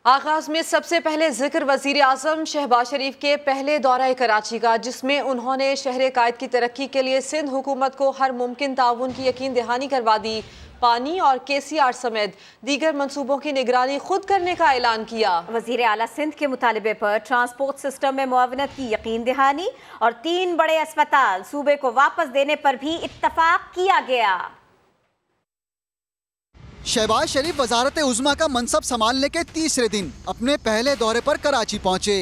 आगाज में सबसे पहले जिक्र वजीर आजम शहबाज शरीफ के पहले दौरा कराची का, जिसमें उन्होंने शहर कायद की तरक्की के लिए सिंध हुकूमत को हर मुमकिन ताउन की यकीन दहानी करवा दी। पानी और KCR समेत दीगर मंसूबों की निगरानी खुद करने का ऐलान किया। वजीर आला सिंध के मुतालबे पर ट्रांसपोर्ट सिस्टम में मुआवनत की यकीन दहानी और 3 बड़े अस्पताल सूबे को वापस देने पर भी इत्तफाक किया गया। शहबाज शरीफ वजारत उज़्मा का मनसब संभालने के तीसरे दिन अपने पहले दौरे पर कराची पहुँचे,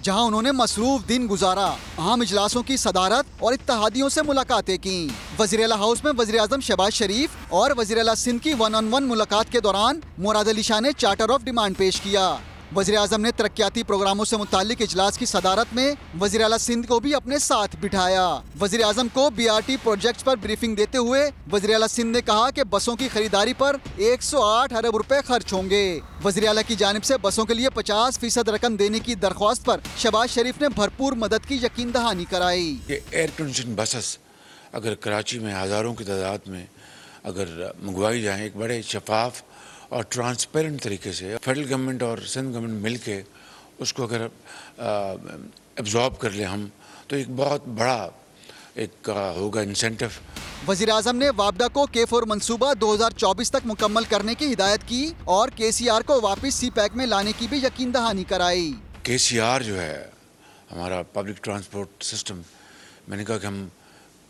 जहां उन्होंने मसरूफ दिन गुजारा, अहम इजलासों की सदारत और इत्तहादियों से मुलाकातें की। वज़ीर आला हाउस में वज़ीर आज़म शहबाज शरीफ और वज़ीर आला सिंध की 1-on-1 मुलाकात के दौरान मुराद अली शाह ने चार्टर ऑफ डिमांड पेश किया। वज़ीर आज़म ने तरक्याती प्रोग्रामों से मुताल्लिक इजलास की सदारत में वज़ीर आला सिंध को भी अपने साथ बिठाया। वज़ीर आज़म को BRT प्रोजेक्ट्स पर ब्रीफिंग देते हुए वज़ीर आला सिंध ने कहा कि बसों की खरीदारी पर 108 अरब रुपए खर्च होंगे। वज़ीर आला की जानिब से बसों के लिए 50% रकम देने की दरख्वास्त पर शहबाज शरीफ ने भरपूर मदद की यकीन दहानी कराई। एयर कंडीशन बसेस अगर कराची में हज़ारों की तादाद में अगर मंगवाई जाएँ एक बड़े शफाफ और ट्रांसपेरेंट तरीके से, फेडरल गवर्नमेंट और सिंध गवर्नमेंट मिल के उसको अगर एब्जॉर्ब कर ले हम, तो एक बहुत बड़ा एक होगा इंसेंटिव। वज़ीर आज़म ने वापडा को K4 मंसूबा 2024 तक मुकम्मल करने की हिदायत की और KCR को वापस CPEC में लाने की भी यकीन दहानी कराई। KCR जो है हमारा पब्लिक ट्रांसपोर्ट सिस्टम, मैंने कहा कि हम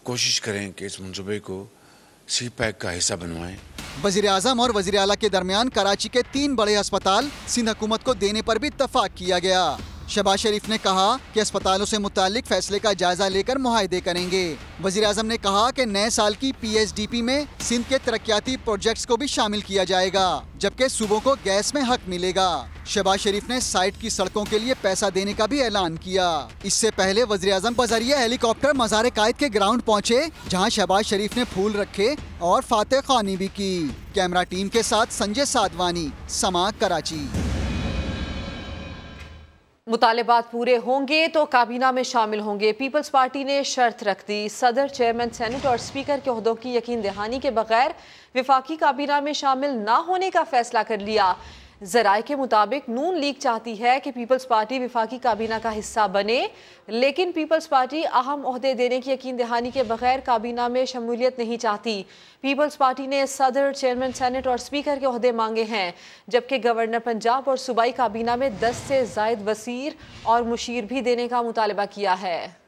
कोशिश करें कि इस मंसूबे को CPEC का हिस्सा बनवाएं। वज़ीर आज़म और वज़ीर आला के दरमियान कराची के 3 बड़े अस्पताल सिंध हुकूमत को देने पर भी इत्तफाक किया गया। शहबाज शरीफ ने कहा कि अस्पतालों से मुताल्लिक फैसले का जायजा लेकर मुआहदे करेंगे। वज़ीर आज़म ने कहा कि नए साल की PSDP में सिंध के तरक्याती प्रोजेक्ट्स को भी शामिल किया जाएगा, जबकि सूबों को गैस में हक मिलेगा। शहबाज शरीफ ने साइट की सड़कों के लिए पैसा देने का भी ऐलान किया। इससे पहले वज़ीर आज़म बजरिया हेलीकॉप्टर मज़ार कायद के ग्राउंड पहुँचे, जहाँ शहबाज शरीफ ने फूल रखे और फातह ख़्वानी भी की। कैमरा टीम के साथ संजय साधवानी, समा, कराची। मुतालिबात पूरे होंगे तो काबीना में शामिल होंगे। पीपल्स पार्टी ने शर्त रख दी। सदर, चेयरमैन, सेनेट और स्पीकर के ओहदों की यकीन दहानी के बगैर विफाकी काबीना में शामिल ना होने का फैसला कर लिया। ज़राए के मुताबिक नून लीग चाहती है कि पीपल्स पार्टी विफाकी काबीना का हिस्सा बने, लेकिन पीपल्स पार्टी अहम ओहदे देने की यकीन दहानी के बगैर काबीना में शमूलियत नहीं चाहती। पीपल्स पार्टी ने सदर, चेयरमैन, सेनेट और स्पीकर के ओहदे मांगे हैं, जबकि गवर्नर पंजाब और सूबाई काबीना में 10 से ज़ायद वज़ीर और मुशीर भी देने का मुतालबा किया है।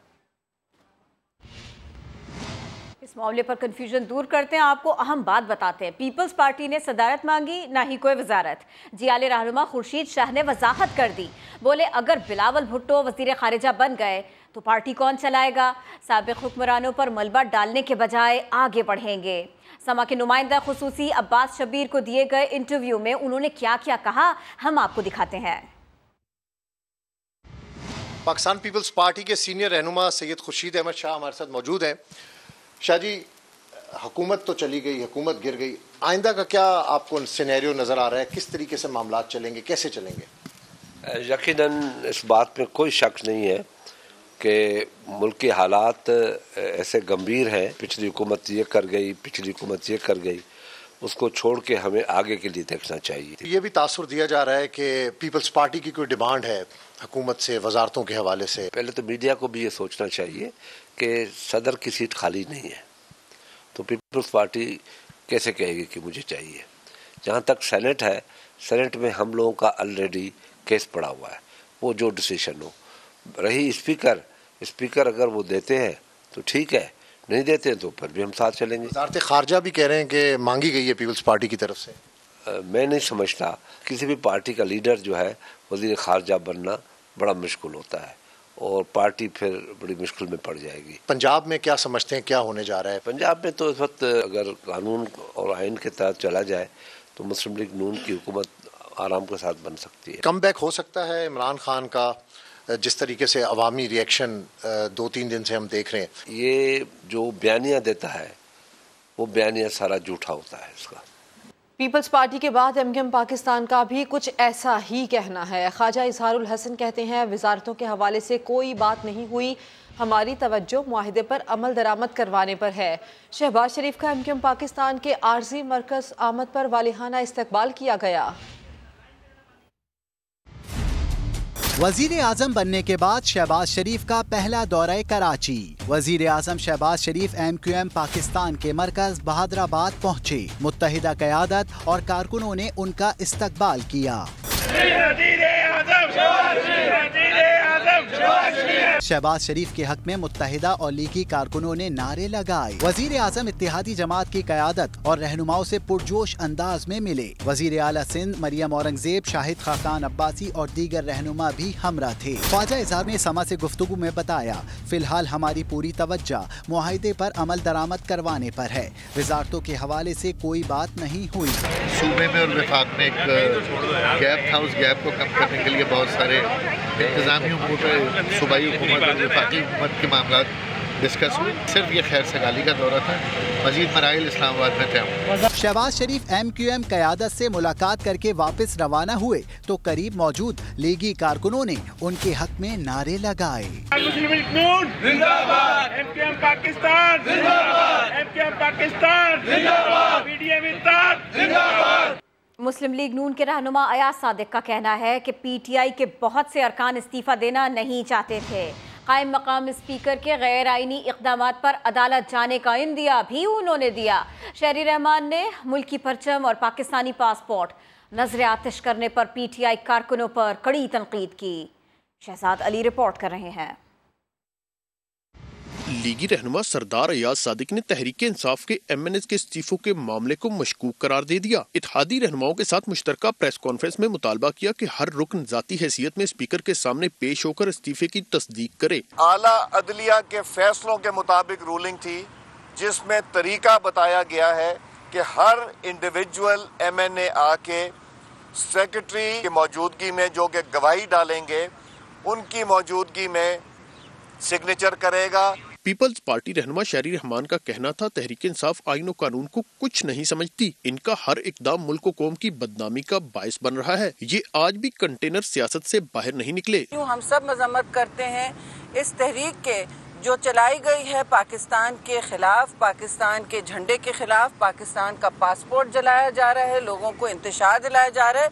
इस मामले पर कंफ्यूजन दूर करते हैं, आपको अहम बात बताते हैं। पीपल्स पार्टी ने सदारत मांगी, ना ही कोई वजारत। जियाले रहनुमा खुर्शीद शाह ने वजाहत कर दी, बोले अगर बिलावल भुट्टो वजीर खारिजा बन गए तो पार्टी कौन चलाएगा। साबिक हुक्मरानों पर मलबा डालने के बजाय आगे बढ़ेंगे। समा के नुमाइंदा खुसूसी अब्बास शबीर को दिए गए इंटरव्यू में उन्होंने क्या क्या कहा, हम आपको दिखाते हैं। पाकिस्तान पीपल्स पार्टी के सीनियर रहनुमा सैयद खुर्शीद अहमद शाह हमारे साथ मौजूद हैं। शाह जी, हुकूमत तो चली गई, हुकूमत गिर गई, आइंदा का क्या आपको सिनेरियो नज़र आ रहा है? किस तरीके से मामलात चलेंगे, कैसे चलेंगे? यकीनन इस बात में कोई शक नहीं है कि मुल्क के हालात ऐसे गंभीर हैं। पिछली हुकूमत ये कर गई, पिछली हुकूमत ये कर गई, उसको छोड़ के हमें आगे के लिए देखना चाहिए। ये भी तासुर दिया जा रहा है कि पीपल्स पार्टी की कोई डिमांड है हुकूमत से, वजारतों के हवाले से। पहले तो मीडिया को भी ये सोचना चाहिए कि सदर की सीट खाली नहीं है, तो पीपल्स पार्टी कैसे कहेगी कि मुझे चाहिए। जहाँ तक सेनेट है, सेनेट में हम लोगों का ऑलरेडी केस पड़ा हुआ है, वो जो डिसीशन हो। रही स्पीकर अगर वो देते हैं तो ठीक है, नहीं देते हैं तो फिर भी हम साथ चलेंगे। वज़ारत खारजा भी कह रहे हैं कि मांगी गई है पीपल्स पार्टी की तरफ से। मैं नहीं समझता किसी भी पार्टी का लीडर जो है वज़ीर खारजा बनना बड़ा मुश्किल होता है और पार्टी फिर बड़ी मुश्किल में पड़ जाएगी। पंजाब में क्या समझते हैं क्या होने जा रहा है? पंजाब में तो इस वक्त अगर कानून और आइन के तहत चला जाए तो मुस्लिम लीग नून की हुकूमत आराम के साथ बन सकती है। कम बैक हो सकता है इमरान खान का, जिस तरीके से अवामी रिएक्शन 2-3 दिन से हम देख रहे हैं। ये जो बयानियाँ देता है वो बयानियाँ सारा झूठा होता है इसका। पीपल्स पार्टी के बाद MKM पाकिस्तान का भी कुछ ऐसा ही कहना है। ख्वाजा इजहारुल हसन कहते हैं, वजारतों के हवाले से कोई बात नहीं हुई, हमारी तवज्जो मुआहिदे पर अमल दरामद करवाने पर है। शहबाज शरीफ का MKM पाकिस्तान के आर्जी मरकज आमद पर वालिहाना इस्तकबाल किया गया। वजीर आजम बनने के बाद शहबाज शरीफ का पहला दौरा कराची। वजीर आजम शहबाज शरीफ MQM पाकिस्तान के मरकज बहादुराबाद पहुँचे। मुत्तहिदा क़यादत और कारकुनों ने उनका इस्तकबाल किया। शहबाज शरीफ के हक में मुत्तहिदा और लीगी कारकुनों ने नारे लगाए। वजीर आजम इत्तेहादी जमात की क़यादत और रहनुमाओं से पुरजोश अंदाज में मिले। वजीर आला सिंध मरियम औरंगजेब, शाहिद खाकान अब्बासी और दीगर रहनुमा भी हमरा थे। ख्वाजा इज़हार ने समा से गुफ्तगू में बताया, फिलहाल हमारी पूरी तवज्जो मुआहिदे पर अमल दरामद करवाने पर है। वजारतों के हवाले से कोई बात नहीं हुई। सूबे में और वफाक में एक गैप था, उस गैप को कम करने के लिए बहुत सारे इंतजामी हुकूमत, सूबाई हुकूमत और वफाकी हुकूमत के मामला डिस्कस हुए। सिर्फ ये खैर सगाली का दौरा था, मजीद मराइल इस्लामाबाद में तय। शहबाज शरीफ MQM क़यादत से मुलाकात करके वापस रवाना हुए तो करीब मौजूद लीगी कारकुनों ने उनके हक में नारे लगाए। मुस्लिम लीग नून के रहनुमा अयाज सादिक का कहना है कि PTI के बहुत से अरकान इस्तीफा देना नहीं चाहते थे। कायम मकाम स्पीकर के गैर आइनी इक़दामात पर अदालत जाने का इंदिया भी उन्होंने दिया। शहरी रहमान ने मुल्की परचम और पाकिस्तानी पासपोर्ट नजर आतिश करने पर PTI कारकुनों पर कड़ी तनकीद की। शहजाद अली रिपोर्ट कर रहे हैं। लीगी रहनुमा सरदार अयाज सादिक ने तहरीक इंसाफ के MNS के इस्तीफों के मामले को मशकूक करार दे दिया। इत्तेहादी रहनुमाओं के साथ मुश्तरका प्रेस कॉन्फ्रेंस में मुतालबा किया कि हर रुकन जाती हैसियत में स्पीकर के सामने पेश होकर इस्तीफे की तस्दीक करे। आला अदलिया के फैसलों के मुताबिक रूलिंग थी, जिसमें तरीका बताया गया है कि हर इंडिविजुअल MNA आके सेक्रेटरी की मौजूदगी में जो कि गवाही डालेंगे, उनकी मौजूदगी में सिग्नेचर करेगा। पीपल्स पार्टी रहनुमा शहरी रहमान का कहना था, तहरीक इंसाफ आईन और कानून को कुछ नहीं समझती। इनका हर इकदाम मुल्क कौम की बदनामी का बायस बन रहा है। ये आज भी कंटेनर सियासत से बाहर नहीं निकले। हम सब मजम्मत करते हैं इस तहरीक के जो चलाई गई है पाकिस्तान के खिलाफ, पाकिस्तान के झंडे के खिलाफ, पाकिस्तान का पासपोर्ट जलाया जा रहा है, लोगों को इंतशार दिलाया जा रहा है।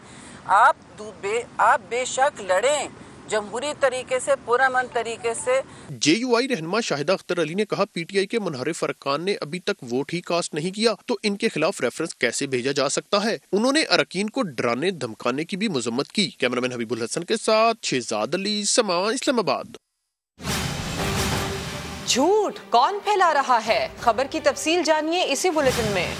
आप बेशक लड़ें जमहूरी तरीके से, पुरअमन तरीके से। JUI रहनुमा शाहिदा अख्तर अली ने कहा, PTI के मुनहरिफ अरकान ने अभी तक वोट ही कास्ट नहीं किया तो इनके खिलाफ रेफरेंस कैसे भेजा जा सकता है। उन्होंने अरकान को डराने धमकाने की भी मजम्मत की। कैमरामैन हबीबुल हसन के साथ शहजाद अली, समा, इस्लामाबाद। झूठ कौन फैला रहा है, खबर की तफसील जानिए इसी बुलेटिन में।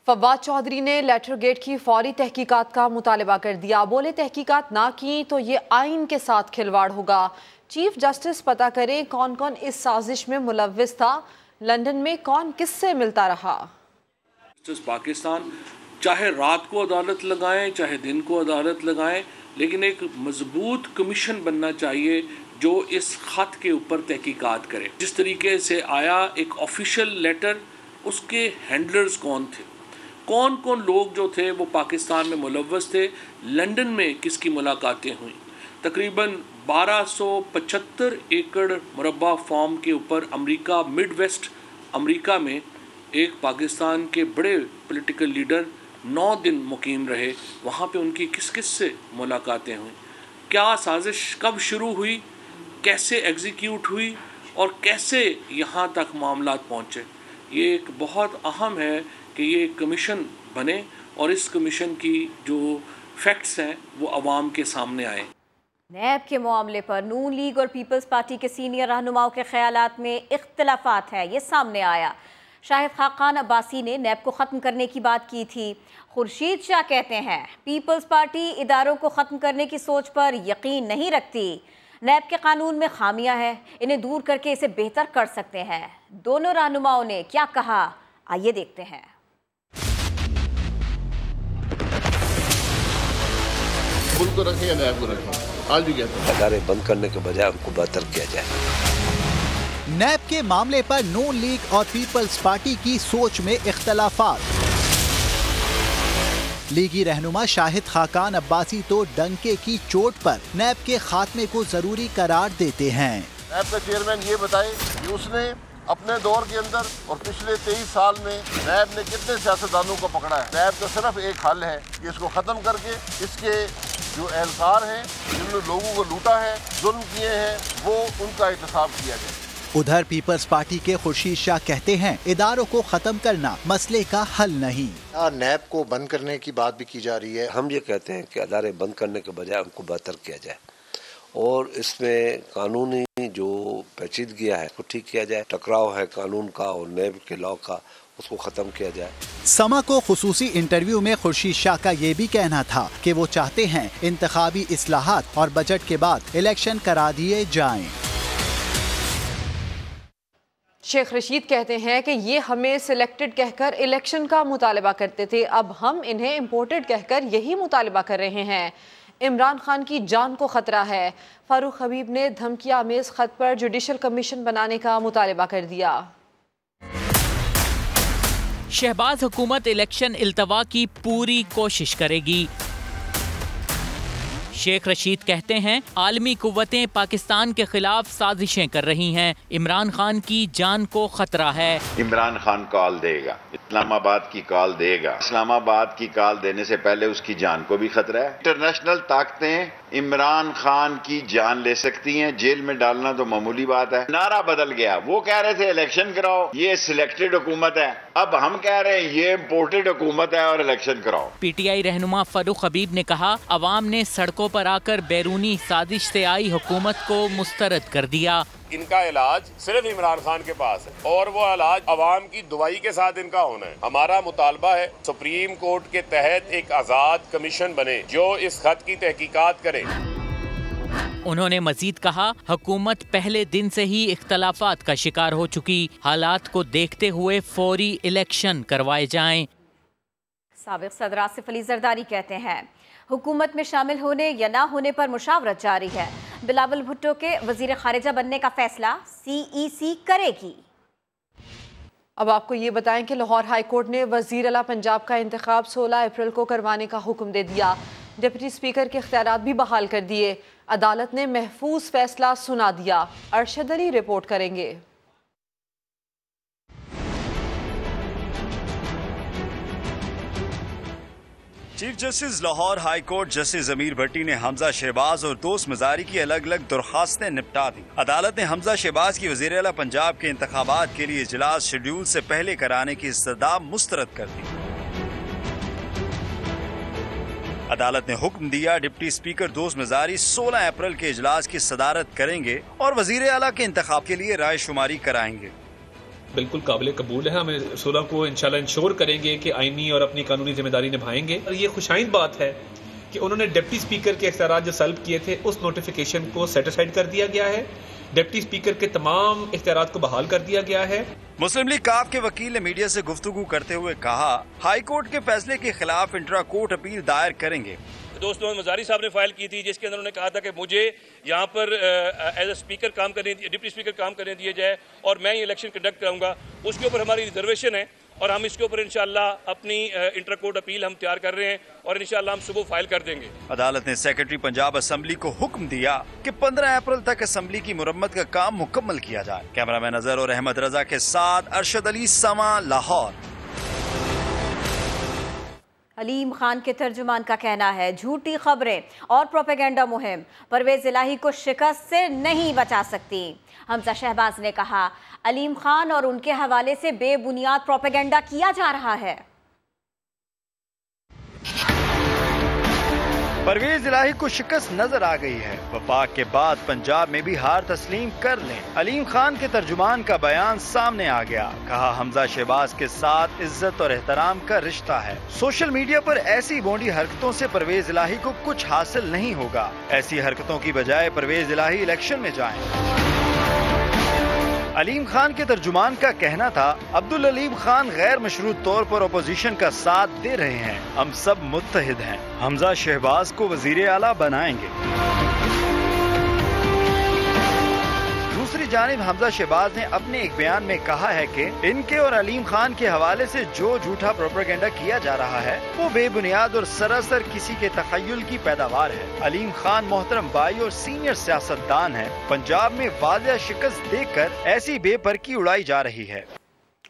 फवाद चौधरी ने लेटर गेट की फौरी तहकीकात का मुतालबा कर दिया। बोले, तहकीकात ना की तो ये आइन के साथ खिलवाड़ होगा। चीफ जस्टिस पता करें कौन कौन इस साजिश में मुलव्विस था, लंदन में कौन किससे मिलता रहा। पाकिस्तान चाहे रात को अदालत लगाएं चाहे दिन को अदालत लगाएं, लेकिन एक मजबूत कमीशन बनना चाहिए जो इस खत के ऊपर तहकीकात करे। जिस तरीके से आया एक ऑफिशियल लेटर, उसके हैंडलर्स कौन थे, कौन कौन लोग जो थे वो पाकिस्तान में मुलव्वस थे, लंदन में किसकी मुलाकातें हुई। तकरीबन 1275 एकड़ मुरब्बा फॉर्म के ऊपर अमेरिका, मिड वेस्ट अमेरिका में एक पाकिस्तान के बड़े पॉलिटिकल लीडर 9 दिन मुकीम रहे। वहाँ पे उनकी किस किस से मुलाकातें हुई, क्या साजिश कब शुरू हुई, कैसे एग्जीक्यूट हुई और कैसे यहाँ तक मामलात पहुँचे। ये एक बहुत अहम है कि ये कमीशन बने और इस कमीशन की जो फैक्ट्स हैं वो अवाम के सामने आए। नैब के मामले पर नून लीग और पीपल्स पार्टी के सीनियर रहनुमाओं के ख्यालात में इख्तलाफात है, ये सामने आया। शाहिद खाकान अब्बासी ने नैब को ख़त्म करने की बात की थी। खुर्शीद शाह कहते हैं पीपल्स पार्टी इदारों को ख़त्म करने की सोच पर यकीन नहीं रखती। नैब के कानून में खामियां हैं, इन्हें दूर करके इसे बेहतर कर सकते हैं। दोनों रहनुमाओं ने क्या कहा, आइए देखते हैं। को रखें या नैब को रखें, आज भी कहते हैं अदारे बंद करने के बजाय उनको बेहतर किया जाए। नैब के मामले पर नून लीग और पीपल्स पार्टी की सोच में इख्तलाफात। लीगी रहनुमा शाहिद खाकान अब्बासी तो डंके की चोट पर नैब के खात्मे को जरूरी करार देते हैं। नैब का चेयरमैन ये बताए कि उसने अपने दौर के अंदर और पिछले 23 साल में नैब ने कितने सियासतदानों को पकड़ा है। नैब का सिर्फ एक हल है कि इसको ख़त्म करके इसके जो एहलकार हैं, जिन्होंने लोगों को लूटा है, जुल्म किए हैं, वो उनका एहतसाब किया जाए। उधर पीपल्स पार्टी के खुर्शीद शाह कहते हैं इदारों को खत्म करना मसले का हल नहीं। नैब को बंद करने की बात भी की जा रही है। हम ये कहते हैं कि अदारे बंद करने के बजाय उनको बेहतर किया जाए और इसमें कानूनी जो पेचीदगियां है उसको ठीक किया जाए। टकराव है कानून का और नैब के लॉ का, उसको खत्म किया जाए। समा को खुसूसी इंटरव्यू में खुर्शीद शाह का ये भी कहना था कि वो चाहते हैं इंतखाबी इस्लाहात और बजट के बाद इलेक्शन करा दिए जाएं। शेख रशीद कहते हैं कि ये हमें सिलेक्टेड कहकर इलेक्शन का मुतालबा करते थे, अब हम इन्हें इम्पोर्टेड कहकर यही मुतालबा कर रहे हैं। इमरान खान की जान को खतरा है। फारूक हबीब ने धमकिया आमेज खत पर जुडिशल कमीशन बनाने का मुतालबा कर दिया। शहबाज हुकूमत इलेक्शन इल्तवा की पूरी कोशिश करेगी। शेख रशीद कहते हैं आलमी कुव्वतें पाकिस्तान के खिलाफ साजिशें कर रही हैं, इमरान खान की जान को खतरा है। इमरान खान कॉल देगा, इस्लामाबाद की कॉल देगा, इस्लामाबाद की कॉल देने से पहले उसकी जान को भी खतरा है। इंटरनेशनल ताकतें इमरान खान की जान ले सकती हैं, जेल में डालना तो मामूली बात है। नारा बदल गया, वो कह रहे थे इलेक्शन कराओ, ये सिलेक्टेड हुकूमत है, अब हम कह रहे हैं ये इम्पोर्टेड हुकूमत है और इलेक्शन कराओ। पीटीआई रहनुमा फारूक हबीब ने कहा अवाम ने सड़कों पर आकर बैरूनी साजिश से आई हुकूमत को मुस्तरद कर दिया। इनका इलाज सिर्फ इमरान खान के पास है और वो इलाज अवाम की दुआई के साथ इनका होना है। हमारा मुतालबा है सुप्रीम कोर्ट के तहत एक आजाद कमीशन बने जो इस खत की तहकीकात करे। उन्होंने मजीद कहा हुकूमत पहले दिन से ही इख्तलाफात का शिकार हो चुकी, हालात को देखते हुए फौरी इलेक्शन करवाए जाएं। साबिक सदर आसिफ अली जरदारी कहते हैं हुकूमत में शामिल होने या ना होने पर मुशावरत जारी है। बिलावल भुट्टो के वजीर खारिजा बनने का फैसला CEC करेगी। अब आपको ये बताएं कि लाहौर हाई कोर्ट ने वजीर आला पंजाब का इंतखाब 16 अप्रैल को करवाने का हुक्म दे दिया। डिप्टी स्पीकर के इख्तियारात भी बहाल कर दिए। अदालत ने महफूज फैसला सुना दिया। अरशद अली रिपोर्ट करेंगे। Chief justice Lahore high court justice Zameer Bhatti ने हमजा शहबाज और दोस्त मजारी की अलग अलग दरखास्तें निपटा दी। अदालत ने हमजा शहबाज की वजीर आला पंजाब के इंतखाबात के लिए इजलास शेड्यूल से पहले कराने की इस्तदा मुस्तरद कर दी। अदालत ने हुक्म दिया डिप्टी स्पीकर दोस्त मजारी 16 अप्रैल के इजलास की सदारत करेंगे और वजीर आला के इंतखाब के लिए राय शुमारी कराएंगे। बिल्कुल काबिल कबूल है। हम 16 को इंशाल्लाह इंश्योर करेंगे कि आईनी और अपनी कानूनी जिम्मेदारी निभाएंगे। और ये खुशाइंद बात है कि उन्होंने डिप्टी स्पीकर के इख्तियारात जो सल्ब किए थे उस नोटिफिकेशन को सेटिसाइड कर दिया गया है। डिप्टी स्पीकर के तमाम इख्तियारात को बहाल कर दिया गया है। मुस्लिम लीग काफ के वकील ने मीडिया से गुफ्तगू करते हुए कहा हाई कोर्ट के फैसले के खिलाफ इंट्रा कोर्ट अपील दायर करेंगे। दोस्त मोहम्मद मजारी साहब ने फाइल की थी जिसके अंदर उन्होंने कहा था कि मुझे यहाँ पर एज ए स्पीकर काम करने डिप्टी स्पीकर काम करने दिया जाए और मैं ये इलेक्शन कंडक्ट कराऊंगा। उसके ऊपर हमारी रिजर्वेशन है और हम इसके ऊपर इंशाल्लाह अपनी इंटर कोर्ट अपील हम तैयार कर रहे हैं और इंशाल्लाह हम सुबह फाइल कर देंगे। अदालत ने सेक्रेटरी पंजाब असम्बली को हुक्म दिया कि 15 अप्रैल तक असम्बली की मुरम्मत का काम मुकम्मल किया जाए। कैमरामैन अजहर और अहमद रजा के साथ अरशद अली, समा, लाहौर। अलीम खान के तर्जुमान का कहना है झूठी खबरें और प्रोपेगेंडा मुहिम परवेज इलाही को शिकस्त से नहीं बचा सकती। हमजा शहबाज ने कहा अलीम खान और उनके हवाले से बेबुनियाद प्रोपेगेंडा किया जा रहा है। परवेज इलाही को शिकस्त नजर आ गई है। वफाक के बाद पंजाब में भी हार तस्लीम कर लें। अलीम खान के तर्जुमान का बयान सामने आ गया। कहा हमजा शहबाज के साथ इज्जत और एहतराम का रिश्ता है। सोशल मीडिया पर ऐसी बोंडी हरकतों से परवेज इलाही को कुछ हासिल नहीं होगा। ऐसी हरकतों की बजाय परवेज इलाही इलेक्शन में जाएं। अलीम खान के तर्जुमान का कहना था अब्दुल अलीम खान गैर मशरूत तौर पर अपोजिशन का साथ दे रहे हैं, हम सब मुत्तहिद हैं, हमजा शहबाज को वजीर आला बनाएंगे। दूसरी जानिब हमजा शहबाज ने अपने एक बयान में कहा है कि इनके और अलीम खान के हवाले से जो झूठा प्रोपेगेंडा किया जा रहा है वो बेबुनियाद और सरासर किसी के तखय्युल की पैदावार है। अलीम खान मोहतरम भाई और सीनियर सियासतदान है। पंजाब में वाज़ेह शिकस्त देखकर ऐसी बेपरकी उड़ाई जा रही है।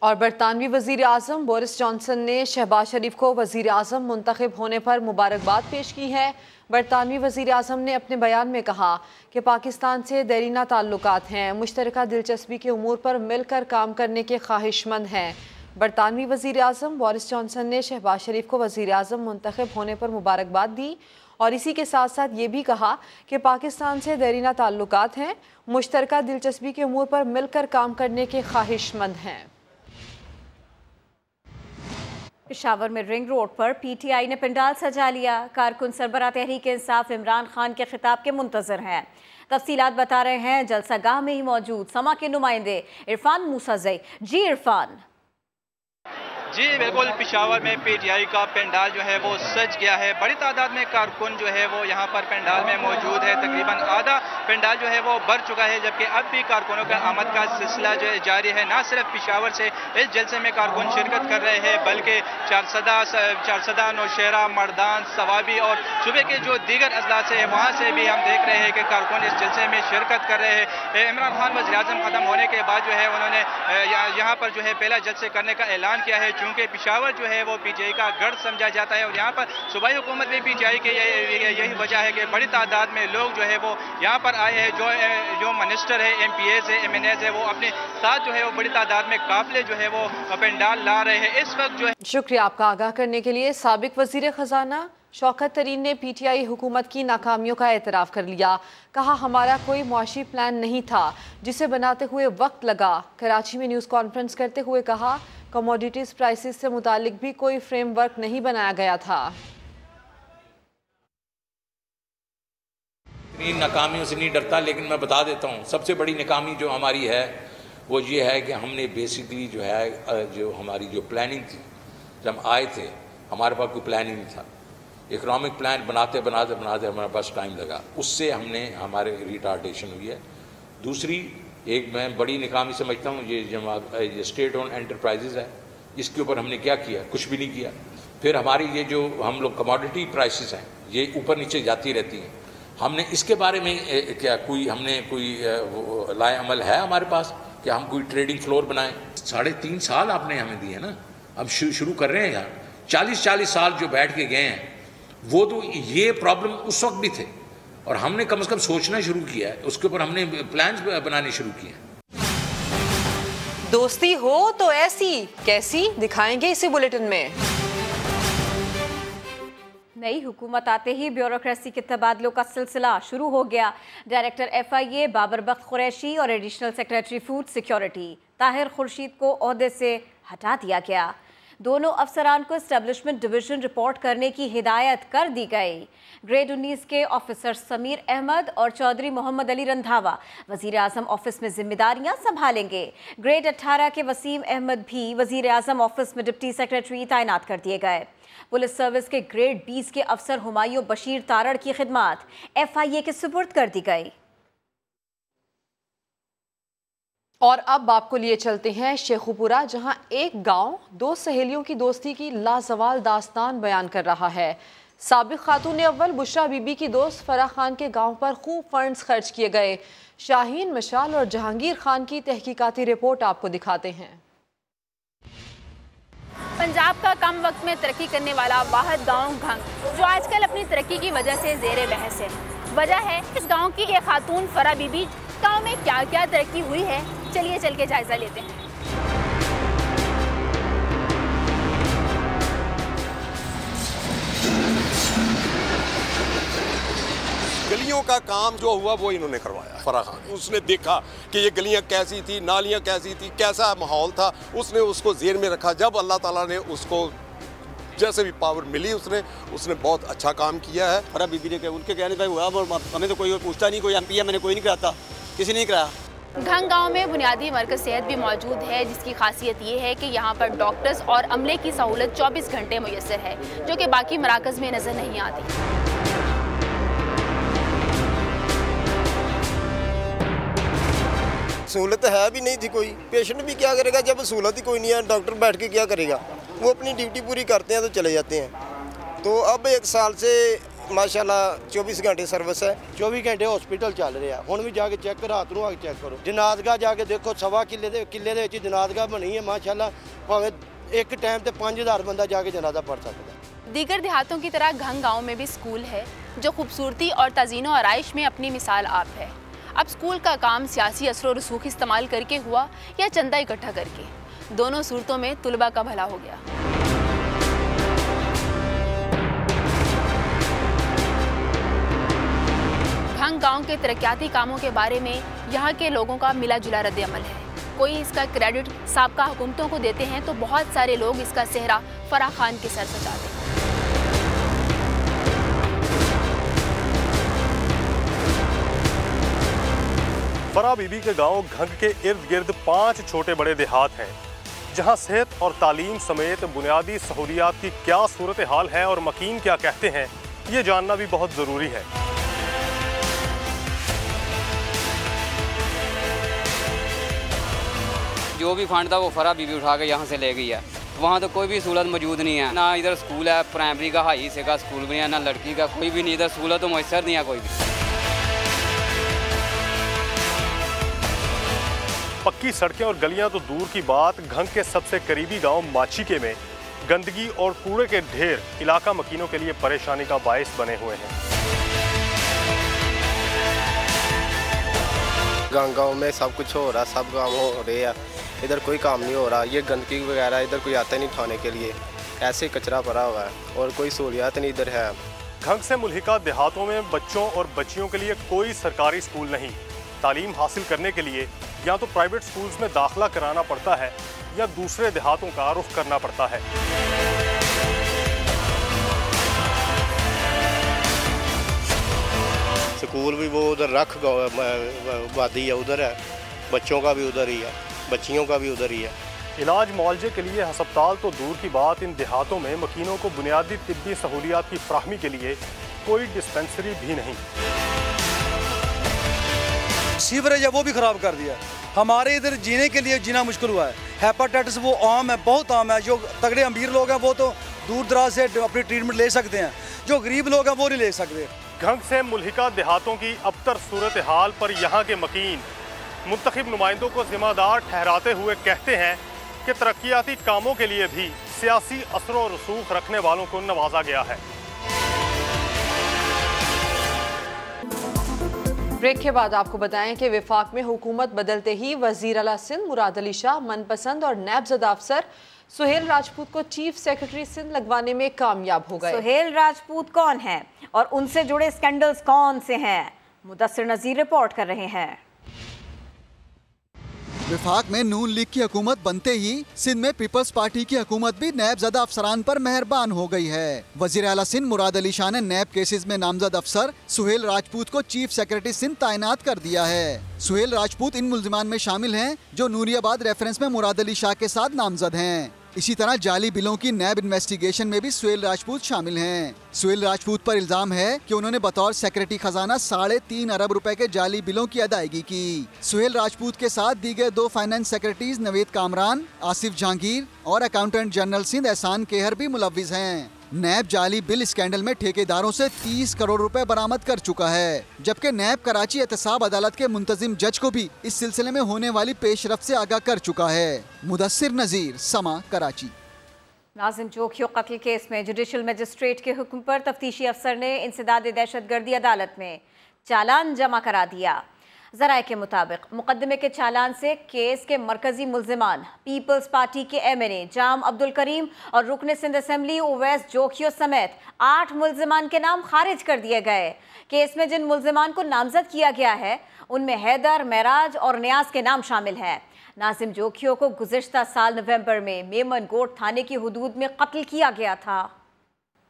और बरतानवी वजीर आज़म बोरिस जॉनसन ने शहबाज शरीफ को वजीर आज़म मुंतखब होने पर मुबारकबाद पेश की है। बरतानवी वजीर आज़म ने अपने बयान में कहा कि पाकिस्तान से देरीना ताल्लुकात हैं, मुश्तरका दिलचस्पी के उमूर पर मिलकर काम करने के ख्वाहिशमंद हैं। बरतानवी वजीर आज़म बोरिस जॉनसन ने शहबाज शरीफ को वजीर आज़म मुंतखब होने पर मुबारकबाद दी और इसी के साथ साथ ये भी कहा कि पाकिस्तान से देरीना ताल्लुकात हैं, मुश्तरका दिलचस्पी के उमूर पर मिलकर काम करने के ख्वाहिशमंद हैं। पेशावर में रिंग रोड पर पीटीआई ने पंडाल सजा लिया। कारकुन सरबराह तहरीक इंसाफ इमरान खान के खिताब के मुंतजर हैं। तफसीलात बता रहे हैं जलसागाह में ही मौजूद समा के नुमाइंदे इरफान मूसाज़ई। जी इरफान। जी बिल्कुल, पेशावर में पीटीआई का पंडाल जो है वो सज गया है। बड़ी तादाद में कारकुन जो है वो यहाँ पर पंडाल में मौजूद है। तकरीबन आधा पंडाल जो है वो भर चुका है, जबकि अब भी कारकुनों का आमद का सिलसिला जो है जारी है। ना सिर्फ पेशावर से इस जलसे में कारकुन शिरकत कर रहे हैं, बल्कि चारसदा, नौशहरा, मर्दान, सवाबी और सूबे के जो दीगर अजला से वहाँ से भी हम देख रहे हैं कि कारकुन इस जलसे में शिरकत कर रहे हैं। इमरान खान वज़ीर आज़म खत्म होने के बाद जो है उन्होंने यहाँ पर जो है पहला जलसे करने का ऐलान किया है, क्योंकि पेशावर जो है वो पीटीआई का गढ़ समझा जाता है। और यहाँ पर सूबाई हुकूमत में पीटीआई की यही वजह है कि बड़ी तादाद में लोग जो है वो यहाँ पर आए हैं। जो मिनिस्टर है, MPAs है, MNAs है, वो अपने साथ जो है वो बड़ी तादाद में काफिले जो है वो पंडाल ला रहे हैं इस वक्त जो है। शुक्रिया आपका आगाह करने के लिए। साबिक वजीर खजाना शौकत तरीन ने पीटीआई हुकूमत की नाकामियों का एतराफ़ कर लिया। कहा हमारा कोई मुआशी प्लान नहीं था जिसे बनाते हुए वक्त लगा। कराची में न्यूज़ कॉन्फ्रेंस करते हुए कहा कमोडिटीज़ प्राइसेस से मुतालिक भी कोई फ्रेमवर्क नहीं बनाया गया था। इतनी नाकामियों से नहीं डरता, लेकिन मैं बता देता हूँ सबसे बड़ी नाकामी जो हमारी है वो ये है कि हमने बेसिकली जो है जो हमारी जो प्लानिंग थी, जब आए थे हमारे पास कोई प्लान ही नहीं था। इकोनॉमिक प्लान बनाते हमारे पास टाइम लगा, उससे हमारे रिटार्डेशन हुई है। दूसरी एक मैं बड़ी नाकामी समझता हूँ ये स्टेट ओन एंटरप्राइजेज है, इसके ऊपर हमने क्या किया? कुछ भी नहीं किया। फिर हमारी ये जो हम लोग कमोडिटी प्राइसेस हैं ये ऊपर नीचे जाती रहती हैं, हमने इसके बारे में क्या कोई लाए अमल है हमारे पास कि हम कोई ट्रेडिंग फ्लोर बनाएं? 3.5 साल आपने हमें दिए ना, अब शुरू कर रहे हैं। यहाँ 40 साल जो बैठ के गए हैं वो तो ये प्रॉब्लम उस वक्त भी थे और हमने कम से कम सोचना शुरू किया है, उसके ऊपर हमने प्लान्स बनाने शुरू किए। दोस्ती हो तो ऐसी कैसी दिखाएंगे इसी बुलेटिन में। नई हुकूमत आते ही ब्यूरोक्रेसी के तबादलों का सिलसिला शुरू हो गया। डायरेक्टर FIA बाबर बख्त कुरैशी और additional secretary food security Tahir Khurshid को ओहदे से हटा दिया गया। दोनों अफसरान को एस्टेब्लिशमेंट डिवीजन रिपोर्ट करने की हिदायत कर दी गई। ग्रेड 19 के ऑफिसर समीर अहमद और चौधरी मोहम्मद अली रंधावा वजीर आजम ऑफिस में जिम्मेदारियां संभालेंगे। ग्रेड 18 के वसीम अहमद भी वजीर आजम ऑफिस में डिप्टी सेक्रेटरी तैनात कर दिए गए। पुलिस सर्विस के ग्रेड 20 के अफसर हुमायूं बशीर तारड़ की खिदमात FIA के सुपुर्द कर दी गई। और अब आपको लिए चलते हैं शेखुपुरा, जहां एक गांव 2 सहेलियों की दोस्ती की लाजवाल दास्तान बयान कर रहा है। साबिक खातून अव्वल बुशरा बीबी की दोस्त फराह खान के गांव पर खूब फंड्स खर्च किए गए। शाहीन, मशाल और जहांगीर खान की तहकीकाती रिपोर्ट आपको दिखाते हैं। पंजाब का कम वक्त में तरक्की करने वाला वाहिद गांव घंग, जो आजकल अपनी तरक्की की वजह से जेर बहस है। वजह है इस गांव की एक खातून फराह बीबी। गांव में क्या क्या तरक्की हुई है, चलिए चल के जायजा लेते हैं। गलियों का काम जो हुआ वो इन्होंने करवाया। फराह खान उसने देखा कि ये गलियां कैसी थी, नालियां कैसी थी, कैसा माहौल था, उसने उसको जेर में रखा। जब अल्लाह ताला ने उसको जैसे भी पावर मिली उसने बहुत अच्छा काम किया है। फराह बीबी ने उनके कहने पर हुआ, हमें तो कोई पूछता नहीं, कोई MP मैंने कोई नहीं कराता, किसी ने नहीं कराया। घंग गांव में बुनियादी मरकज सेहत भी मौजूद है, जिसकी खासियत ये है कि यहाँ पर डॉक्टर्स और अमले की सहूलत 24 घंटे मुयस्सर है, जो कि बाकी मराकज़ में नज़र नहीं आती। सहूलत है भी नहीं थी कोई। पेशेंट भी क्या करेगा जब सहूलत ही कोई नहीं है, डॉक्टर बैठ के क्या करेगा, वो अपनी ड्यूटी पूरी करते हैं तो चले जाते हैं। तो अब 1 साल से माशाल्लाह 24 घंटे सर्विस है, 24 घंटे हॉस्पिटल चल रहा है। हुण भी जाके चेक करो, रात नूं आके चेक करो। जनादगाह जाके देखो, 1.25 किले दे विच जनादगाह बनी है माशाल्लाह, भावें एक टाइम ते 5000 बंदा जाके जनाजा पढ़ सकता है। दीगर देहातों की तरह घंग गाँव में भी स्कूल है जो खूबसूरती और तज़ीनो आराइश में अपनी मिसाल आप है। अब स्कूल का काम सियासी असर और रसूख इस्तेमाल करके हुआ या चंदा इकट्ठा करके, दोनों सूरतों में तुलबा का भला हो गया। घंग गाँव के तरक्याती कामों के बारे में यहाँ के लोगों का मिला जुला रद्द-ए-अमल है। कोई इसका क्रेडिट साबका हुकूमतों को देते हैं तो बहुत सारे लोग इसका सेहरा फराह खान के सर सजाते हैं। फराह बीबी के गांव घंग के इर्द गिर्द 5 छोटे बड़े देहात हैं, जहां सेहत और तालीम समेत बुनियादी सहूलियात की क्या सूरत हाल है और मकीन क्या कहते हैं, ये जानना भी बहुत ज़रूरी है। जो भी फंड था वो फराह बीबी उठा के यहाँ से ले गई है। वहाँ तो कोई भी सहूलत मौजूद नहीं है, ना इधर स्कूल है, प्राइमरी का हाई से का स्कूल भी है, ना लड़की का कोई भी नहीं, इधर सहूलत तो मैसर नहीं है कोई भी। पक्की सड़कें और गलियां तो दूर की बात, घंग के सबसे करीबी गांव माचीके में गंदगी और कूड़े के ढेर इलाका मकीनों के लिए परेशानी का बायस बने हुए हैं। गांव में सब कुछ हो रहा, सब काम हो रहे हैं, इधर कोई काम नहीं हो रहा। ये गंदगी वगैरह इधर कोई आता नहीं उठाने के लिए, ऐसे कचरा पड़ा हुआ है और कोई सहूलियात नहीं इधर है। घंग से मुल्हिका देहातों में बच्चों और बच्चियों के लिए कोई सरकारी स्कूल नहीं। तालीम हासिल करने के लिए या तो प्राइवेट स्कूल्स में दाखिला कराना पड़ता है या दूसरे देहातों का रुख करना पड़ता है। स्कूल भी वो उधर रख वादी है, उधर है, बच्चों का भी उधर ही है, बच्चियों का भी उधर ही है। इलाज मुआवजे के लिए हस्पताल तो दूर की बात, इन देहातों में मकीनों को बुनियादी तिब्बी सहूलियात की फ्राहमी के लिए कोई डिस्पेंसरी भी नहीं। सीवरेज है वो भी ख़राब कर दिया। हमारे इधर जीने के लिए जीना मुश्किल हुआ है। हेपेटाइटिस वो आम है, बहुत आम है। जो तगड़े अमीर लोग हैं वो तो दूर दराज से अपनी ट्रीटमेंट ले सकते हैं, जो गरीब लोग हैं वो नहीं ले सकते। घंग से मुल्हिका देहातों की अबतर सूरत हाल पर यहाँ के मकीन मुंतखब नुमाइंदों को जिम्मेदार ठहराते हुए कहते हैं कि तरक्याती कामों के लिए भी सियासी असर और रसूख रखने वालों को नवाजा गया है। ब्रेक के बाद आपको बताएं कि विफाक में हुकूमत बदलते ही वजीर आला सिंध मुराद अली शाह मनपसंद और नायबज़दा अफसर सुहेल राजपूत को चीफ सेक्रेटरी सिंध लगवाने में कामयाब हो गए। सुहेल राजपूत कौन है और उनसे जुड़े स्कैंडल्स कौन से हैं? मुदस्सिर नज़ीर रिपोर्ट कर रहे हैं। विफाक में नून लीग की हुकूमत बनते ही सिंध में पीपल्स पार्टी की हुकूमत भी नायबज़दा अफसरान पर मेहरबान हो गई है। वज़ीर आला सिंध मुराद अली शाह ने नैब केसेस में नामजद अफसर सुहेल राजपूत को चीफ सेक्रेटरी सिंध तैनात कर दिया है। सुहेल राजपूत इन मुल्जिमान में शामिल हैं जो नूरियाबाद रेफरेंस में मुराद अली शाह के साथ नामजद हैं। इसी तरह जाली बिलों की नैब इन्वेस्टिगेशन में भी सुहेल राजपूत शामिल हैं। सुहेल राजपूत पर इल्जाम है कि उन्होंने बतौर सेक्रेटरी खजाना 3.5 अरब रुपए के जाली बिलों की अदायगी की। सुहेल राजपूत के साथ दीगर 2 फाइनेंस सेक्रेटरीज नवेद कामरान, आसिफ जहांगीर और अकाउंटेंट जनरल सिंध एहसान केहर भी मुलव्विस हैं। नैब जाली बिल स्कैंडल में ठेकेदारों से 30 करोड़ रुपए बरामद कर चुका है, जबकि नैब कराची एहतसाब अदालत के मुंतजिम जज को भी इस सिलसिले में होने वाली पेशरफ्त से आगाह कर चुका है। मुदस्सिर नज़ीर, समा, कराची। नाज़िम जोखियो कत्ल केस में जुडिशल मजिस्ट्रेट के हुक्म पर तफ्तीशी अफसर ने इंसदाद दहशतगर्दी अदालत में चालान जमा करा दिया। ज़राए के मुताबिक मुकदमे के चालान से केस के मरकजी मुल्जिमान पीपल्स पार्टी के MNA जाम अब्दुल करीम और रुकन सिंध असम्बली उवैस जोखियो समेत 8 मुल्जिमान के नाम खारिज कर दिए गए। केस में जिन मुल्जिमान को नामजद किया गया है उनमें हैदर, महराज और नियाज के नाम शामिल हैं। नाज़िम जोखियो को गुज़िश्ता साल नवंबर में मेमन गोट थाने की हुदूद में कत्ल किया गया था।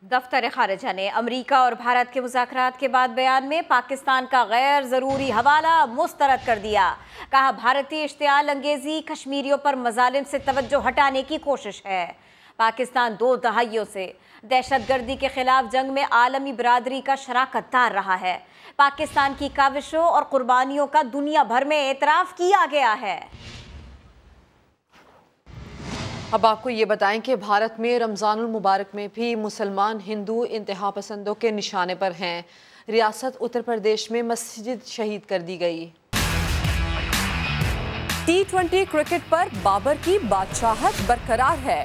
दफ्तर खारिजा ने अमरीका और भारत के मुज़ाकरात के बाद बयान में पाकिस्तान का गैर ज़रूरी हवाला मुस्तरद कर दिया। कहा, भारतीय इश्तियाल अंगेज़ी कश्मीरियों पर मज़ालिम से तवज्जो हटाने की कोशिश है। पाकिस्तान 2 दहाइयों से दहशतगर्दी के खिलाफ जंग में आलमी बरादरी का शराकतदार रहा है। पाकिस्तान की काविशों और कुर्बानियों का दुनिया भर में एतराफ़ किया गया है। अब आपको ये बताएं कि भारत में रमज़ानुल मुबारक में भी मुसलमान हिंदू इंतहा पसंदों के निशाने पर हैं। रियासत उत्तर प्रदेश में मस्जिद शहीद कर दी गई। T20 क्रिकेट पर बाबर की बादशाहत बरकरार है।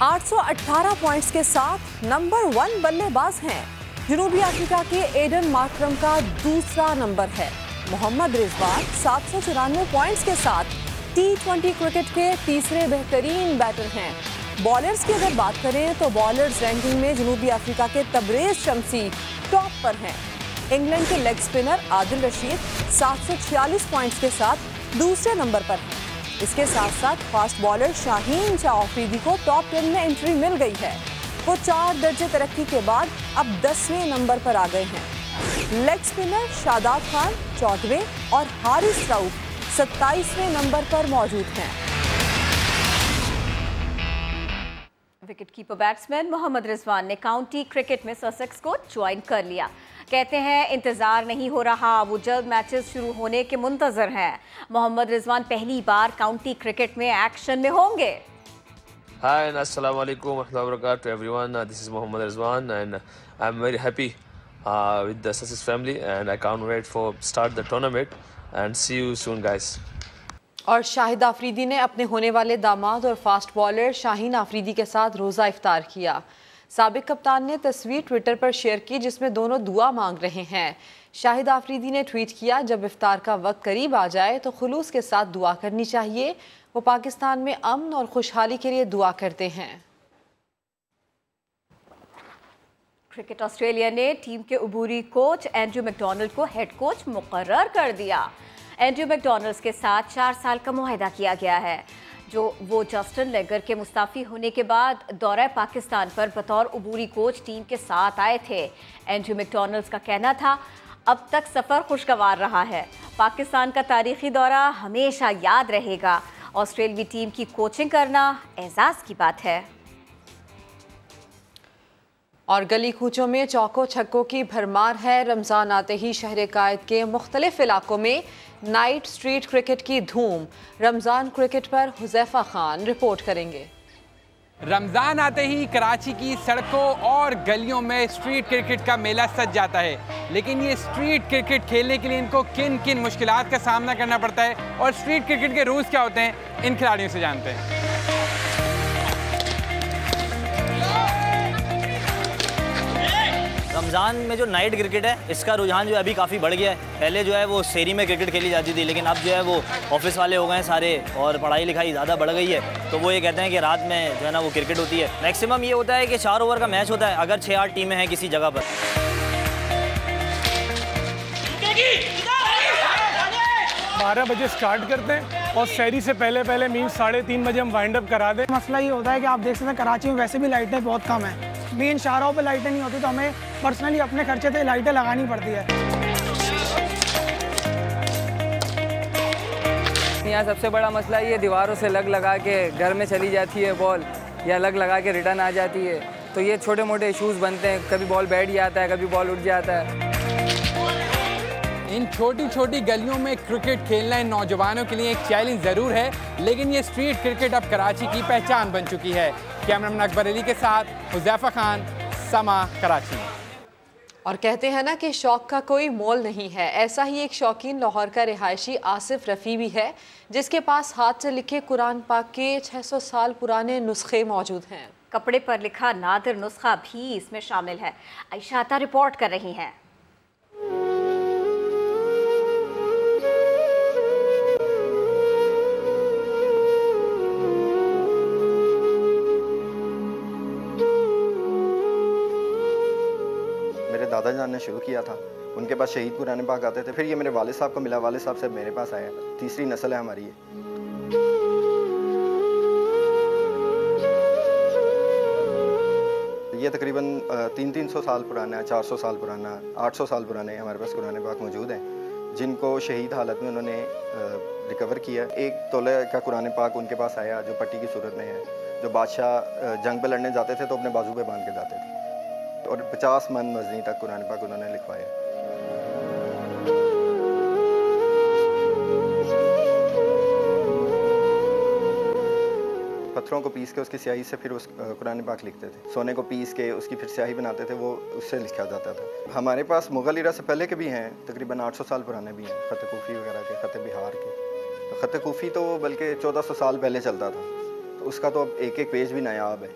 818 पॉइंट्स के साथ नंबर 1 बल्लेबाज हैं। जनूबी अफ्रीका के एडन मार्करम का दूसरा नंबर है। मोहम्मद रिजवान 794 पॉइंट्स के साथ T20 क्रिकेट के तीसरे बेहतरीन बैटर हैं। बॉलर्स की अगर बात करें तो बॉलर्स रैंकिंग में जनूबी अफ्रीका के तबरेज शमसी टॉप पर हैं। इंग्लैंड के leg spinner Adil Rashid 746 points के साथ दूसरे नंबर पर हैं। इसके साथ साथ फास्ट बॉलर शाहीन शाह अफरीदी को टॉप 10 में एंट्री मिल गई है। वो 4 दर्जे तरक्की के बाद अब 10वें नंबर पर आ गए हैं। लेग स्पिनर शादाब खान 14वें और हारिस राउफ 27वें नंबर पर मौजूद हैं। Wicket keeper batsman Mohammad Rizwan ने काउंटी क्रिकेट में ससेक्स को ज्वाइन कर लिया। कहते हैं इंतजार नहीं हो रहा, वो जल्द मैचेस शुरू होने के मुंतजर हैं। मोहम्मद रिजवान पहली बार काउंटी क्रिकेट में एक्शन में होंगे। Hi and assalamu alaikum wa rahmatullahi wa barakatuh everyone. This is Mohammad Rizwan and I'm very happy with the Sussex family and I can't wait for start the tournament and see you soon guys. और शाहिद आफरीदी ने अपने होने वाले दामाद और fast bowler Shaheen Afridi के साथ रोज़ा इफ्तार किया। साबिक कप्तान ने तस्वीर ट्विटर पर शेयर की जिसमें दोनों दुआ मांग रहे हैं। शाहिद आफरीदी ने ट्वीट किया, जब इफ्तार का वक्त करीब आ जाए तो खुलूस के साथ दुआ करनी चाहिए। वो पाकिस्तान में अमन और खुशहाली के लिए दुआ करते हैं। क्रिकेट ऑस्ट्रेलिया ने टीम के उबूरी कोच एंड्रू मैकडॉनल्ड को हेड कोच मुकर्रर कर दिया। एंड्रू मैकडॉनल्ड के साथ 4 साल का मुआहदा किया गया है, जो वो जस्टिन लेगर के मुस्ताफ़ी होने के बाद दौरा पाकिस्तान पर बतौर उबूरी कोच टीम के साथ आए थे। एंड्रू मैकडॉनल्ड का कहना था, अब तक सफ़र खुशगवार रहा है। पाकिस्तान का तारीख़ी दौरा हमेशा याद रहेगा। ऑस्ट्रेलवी टीम की कोचिंग करना एजाज़ की बात है। और गली कूचों में चौको छक्कों की भरमार है। रमज़ान आते ही शहर कायद के मुख्तलिफ इलाकों में नाइट स्ट्रीट क्रिकेट की धूम। रमज़ान क्रिकेट पर हुज़ैफा खान रिपोर्ट करेंगे। रमज़ान आते ही कराची की सड़कों और गलियों में स्ट्रीट क्रिकेट का मेला सज जाता है, लेकिन ये स्ट्रीट क्रिकेट खेलने के लिए इनको किन किन मुश्किलात का सामना करना पड़ता है और स्ट्रीट क्रिकेट के रूल्स क्या होते हैं, इन खिलाड़ियों से जानते हैं। रमज़ान में जो नाइट क्रिकेट है इसका रुझान जो है अभी काफ़ी बढ़ गया है। पहले जो है वो शहरी में क्रिकेट खेली जाती थी, लेकिन अब जो है वो ऑफिस वाले हो गए हैं सारे और पढ़ाई लिखाई ज़्यादा बढ़ गई है, तो वो ये कहते हैं कि रात में जो है ना वो क्रिकेट होती है। मैक्सिमम ये होता है कि 4 ओवर का मैच होता है अगर 6-8 टीमें हैं किसी जगह पर। 12 बजे स्टार्ट करते हैं और शहरी से पहले मीन्स 3:30 बजे हम वाइंड अप करा दें। मसला ये होता है कि आप देख सकते हैं कराची में वैसे भी लाइटें बहुत कम हैं, मेन शाहराहों पे लाइटें नहीं होती, तो हमें पर्सनली अपने खर्चे से लाइटें लगानी पड़ती है। यहाँ सबसे बड़ा मसला ये दीवारों से लग लगा के घर में चली जाती है बॉल, या लग लगा के रिटर्न आ जाती है, तो ये छोटे मोटे इश्यूज़ बनते हैं। कभी बॉल बैठ जाता है, कभी बॉल उठ जाता है। इन छोटी छोटी गलियों में क्रिकेट खेलना इन नौजवानों के लिए एक चैलेंज ज़रूर है, लेकिन ये स्ट्रीट क्रिकेट अब कराची की पहचान बन चुकी है। कैमरामैन अकबर अली के साथ हुज़ैफा खान, समा, कराची। और कहते हैं ना कि शौक का कोई मोल नहीं है, ऐसा ही एक शौकीन लाहौर का रिहायशी आसिफ रफ़ी भी है, जिसके पास हाथ से लिखे कुरान पाक के 600 साल पुराने नुस्खे मौजूद हैं। कपड़े पर लिखा नादिर नुस्खा भी इसमें शामिल है। आयशा आता रिपोर्ट कर रही हैं। दादाजान ने शुरू किया था, उनके पास शहीद कुरान पाक आते थे, फिर ये मेरे वालिद साहब को मिला, वालिद साहब से मेरे पास आया। तीसरी नस्ल है हमारी ये। ये तकरीबन 300 साल पुराना है, 400 साल पुराना, 800 साल पुराने हमारे पास कुरान पाक मौजूद हैं, जिनको शहीद हालत में उन्होंने रिकवर किया। 1 तोले का कुरान पाक उनके पास आया जो पट्टी की सूरत में है। जो बादशाह जंग पे लड़ने जाते थे तो अपने बाजू पे बांध के जाते थे। तो और 50 मन मजनी तक कुरान पाक उन्होंने लिखवाया। पत्थरों को पीस के उसकी स्याही से फिर उस कुरान पाक लिखते थे। सोने को पीस के उसकी फिर स्याही बनाते थे, वो उससे लिखा जाता था। हमारे पास मुग़ल इरा से पहले के भी हैं, तकरीबन 800 साल पुराने भी हैं, ख़त कूफ़ी वगैरह के, ख़त बिहार के। तो ख़त कूफ़ी तो बल्कि 1400 साल पहले चलता था, तो उसका तो अब एक एक पेज भी नायाब है,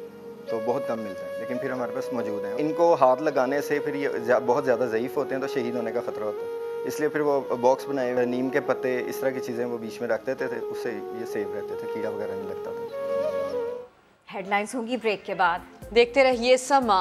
तो बहुत कम मिलता है, लेकिन फिर हमारे पास मौजूद हैं। इनको हाथ लगाने से फिर ये बहुत ज़्यादा ज़ईफ़ होते हैं, तो शहीद होने का ख़तरा होता है, इसलिए फिर वो बॉक्स बनाए हुए नीम के पत्ते इस तरह की चीज़ें वो बीच में रख देते थे, उससे ये सेफ रहते थे, कीड़ा वगैरह नहीं लगता था। हेडलाइंस होंगी ब्रेक के बाद। देखते रहिए समा।